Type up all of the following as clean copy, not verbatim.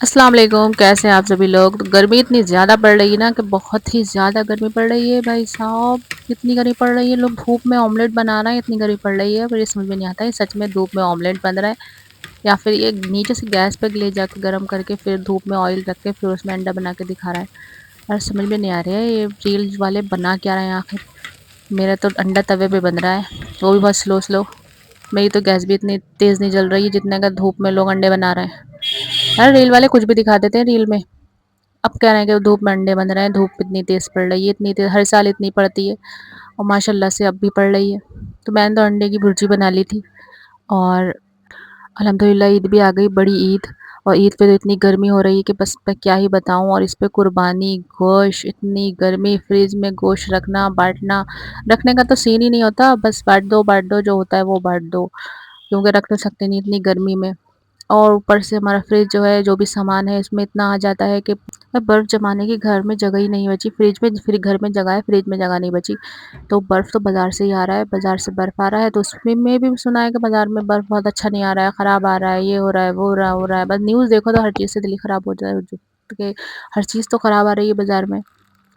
السلام علیکم، کیسے ہیں آپ سبھی لوگ؟ تو گرمی اتنی زیادہ پڑ رہی ہے نا کہ بہت ہی زیادہ گرمی پڑ رہی ہے بھائی صاحب۔ اتنی گرمی پڑ رہی ہے، لوگ دھوپ میں آملیٹ بنا رہے ہیں، اتنی گرمی پڑ رہی ہے پر یہ سمجھ میں نہیں آتا ہے سچ میں دھوپ میں آملیٹ بن رہا ہے یا پھر یہ نیچے سے گیس پہ لے جا کے گرم کر کے پھر دھوپ میں آئل رکھ کے پھر اس میں انڈا بنا کے دکھا رہا ہے۔ اور سمجھ میں نہیں آ رہا ہے یہ ریل والے بنا کیا رہے ہیں آخر۔ میرا تو انڈا توے پہ بن رہا ہے، وہ بھی بہت سلو سلو۔ میری تو گیس بھی اتنی تیز نہیں جل رہی ہے جتنے کا دھوپ میں لوگ انڈے بنا رہے ہیں۔ یار ریل والے کچھ بھی دکھا دیتے ہیں ریل میں۔ اب کہہ رہے ہیں کہ دھوپ میں انڈے بن رہے ہیں، دھوپ اتنی تیز پڑ رہی ہے، اتنی تیز ہر سال اتنی پڑتی ہے اور ماشاء اللہ سے اب بھی پڑ رہی ہے۔ تو میں نے تو انڈے کی بھرجی بنا لی تھی اور الحمدللہ عید بھی آ گئی، بڑی عید۔ اور عید پہ تو اتنی گرمی ہو رہی ہے کہ بس میں کیا ہی بتاؤں۔ اور اس پہ قربانی گوشت، اتنی گرمی، فریج میں گوشت رکھنا بانٹنا، رکھنے کا تو سین ہی نہیں ہوتا، بس بانٹ دو جو ہوتا ہے وہ بانٹ دو، کیونکہ رکھ نہیں سکتے نہیں اتنی گرمی میں۔ اور اوپر سے ہمارا فریج جو ہے، جو بھی سامان ہے اس میں اتنا آ جاتا ہے کہ برف جمانے کی گھر میں جگہ ہی نہیں بچی، فریج میں پھر گھر میں جگہ ہے، فریج میں جگہ نہیں بچی۔ تو برف تو بازار سے ہی آ رہا ہے، بازار سے برف آ رہا ہے، تو اس میں بھی سنا ہے کہ بازار میں برف بہت اچھا نہیں آ رہا ہے، خراب آ رہا ہے، یہ ہو رہا ہے وہ ہو رہا ہے۔ بس نیوز دیکھو تو ہر چیز سے دل خراب ہو جائے کہ ہر چیز تو خراب آ رہی ہے بازار میں۔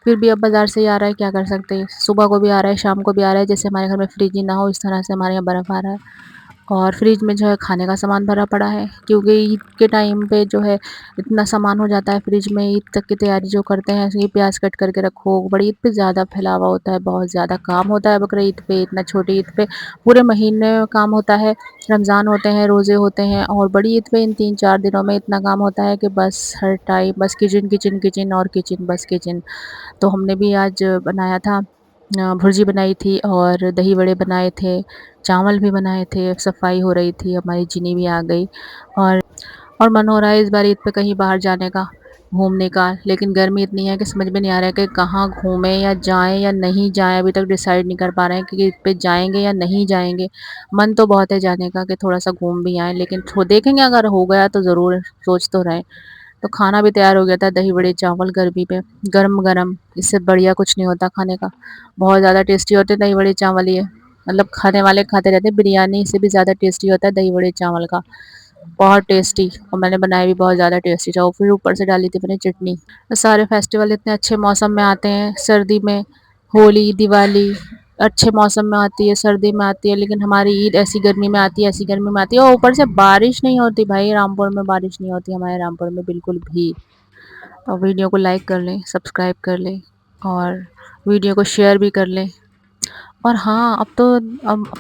پھر بھی اب بازار سے ہی آ رہا ہے، کیا کر سکتے ہیں، صبح کو بھی آ رہا ہے شام کو بھی آ رہا ہے، جیسے ہمارے گھر میں فریج ہی نہ ہو اس طرح سے ہمارے یہاں برف آ رہا ہے۔ اور فریج میں جو ہے کھانے کا سامان بھرا پڑا ہے، کیونکہ عید کے ٹائم پہ جو ہے اتنا سامان ہو جاتا ہے فریج میں، عید تک کی تیاری جو کرتے ہیں، یہ پیاز کٹ کر کے رکھو، بڑی عید پہ زیادہ پھیلاوا ہوتا ہے، بہت زیادہ کام ہوتا ہے بقرعید پہ، اتنا چھوٹی عید پہ پورے مہینے میں کام ہوتا ہے، رمضان ہوتے ہیں، روزے ہوتے ہیں، اور بڑی عید پہ ان 3 4 دنوں میں اتنا کام ہوتا ہے کہ بس ہر ٹائم بس کچن کچن کچن اور کچن بس کچن۔ تو ہم نے بھی آج بنایا تھا، بھرجی بنائی تھی اور دہی بڑے بنائے تھے، چاول بھی بنائے تھے، صفائی ہو رہی تھی، ہماری جینی بھی آ گئی۔ اور من ہو رہا ہے اس بار عید پہ کہیں باہر جانے کا، گھومنے کا، لیکن گرمی اتنی ہے کہ سمجھ میں نہیں آ رہا ہے کہ کہاں گھومیں یا جائیں یا نہیں جائیں، ابھی تک ڈیسائیڈ نہیں کر پا رہے ہیں کہ عید پہ جائیں گے یا نہیں جائیں گے۔ من تو بہت ہے جانے کا کہ تھوڑا سا گھوم بھی آئیں، لیکن دیکھیں گے اگر ہو گیا تو ضرور، سوچ تو رہے۔ تو کھانا بھی تیار ہو گیا تھا، دہی بڑے چاول گرمی پہ گرم گرم، اس سے بڑھیا کچھ نہیں ہوتا کھانے کا، بہت زیادہ ٹیسٹی ہوتے دہی بڑے چاول یہ، مطلب کھانے والے کھاتے رہتے ہیں، بریانی سے بھی زیادہ ٹیسٹی ہوتا ہے دہی بڑے چاول کا، بہت ٹیسٹی۔ اور میں نے بنایا بھی بہت زیادہ ٹیسٹی تھا، اور پھر اوپر سے ڈالی تھی میں نے چٹنی۔ سارے فیسٹیول اتنے اچھے موسم میں آتے ہیں، سردی میں ہولی دیوالی اچھے موسم میں آتی ہے، سردی میں آتی ہے، لیکن ہماری عید ایسی گرمی میں آتی ہے، ایسی گرمی میں آتی ہے، اور اوپر سے بارش نہیں ہوتی بھائی، رامپور میں بارش نہیں ہوتی، ہمارے رامپور میں بالکل بھی۔ اور ویڈیو کو لائک کر لیں، سبسکرائب کر لیں، اور ویڈیو کو شیئر بھی کر لیں۔ اور ہاں اب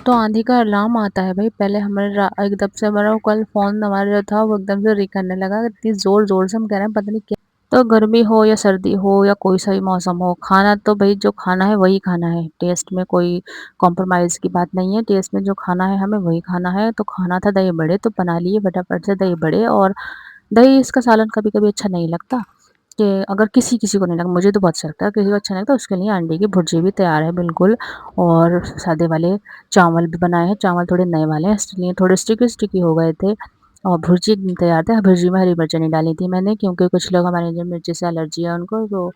تو آندھی کا الارم آتا ہے بھائی، پہلے ہمارے ایک دم سے ہمارا کل فون ہمارا جو تھا وہ ایک دم سے رنگ کرنے لگا، اتنی زور زور سے، ہم کہہ رہے ہیں پتہ نہیں کیا۔ تو گرمی ہو یا سردی ہو یا کوئی سا بھی موسم ہو، کھانا تو بھائی جو کھانا ہے وہی کھانا ہے، ٹیسٹ میں کوئی کمپرومائز کی بات نہیں ہے، ٹیسٹ میں جو کھانا ہے ہمیں وہی کھانا ہے۔ تو کھانا تھا دہی بڑے، تو بنا لیے فٹافٹ سے دہی بڑے، اور دہی اس کا سالن کبھی کبھی اچھا نہیں لگتا، کہ اگر کسی کو نہیں لگا، مجھے تو بہت اچھا لگتا ہے، کسی کو اچھا نہیں لگتا اس کے لیے انڈے کی بھرجی بھی تیار ہے بالکل۔ اور سادے والے چاول بھی بنائے ہیں، چاول تھوڑے نئے والے ہیں اس لیے تھوڑے اسٹکی اسٹکی ہو گئے تھے، اور بھرجی تیار تھا۔ بھرجی میں ہری مرچیں نہیں ڈالی تھی میں نے، کیونکہ کچھ لوگ ہمارے جو مرچی سے الرجی ہے ان کو، تو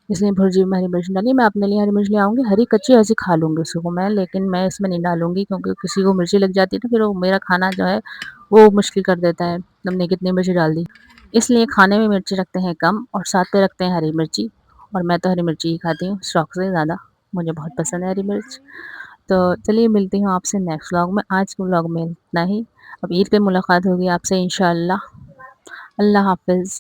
اس لیے بھرجی میں ہری مرچ نہیں ڈالی۔ میں اپنے لیے ہری مرچ لے آؤں گی، ہری کچی ایسی کھا لوں گی اس کو میں، لیکن میں اس میں نہیں ڈالوں گی، کیونکہ کسی کو مرچی لگ جاتی ہے تو پھر وہ میرا کھانا جو ہے وہ مشکل کر دیتا ہے، تم نے کتنی مرچی ڈال دی۔ اس لیے کھانے میں مرچی رکھتے ہیں کم، اور ساتھ پہ رکھتے ہیں ہری مرچی، اور میں تو ہری مرچی ہی کھاتی ہوں شوق سے زیادہ، مجھے بہت پسند ہے ہری مرچ۔ تو چلیے ملتی ہوں آپ سے نیکسٹ ولاگ میں، آج کے ولاگ میں اتنا ہی، اب عید پہ ملاقات ہوگی آپ سے انشاءاللہ۔ اللہ حافظ۔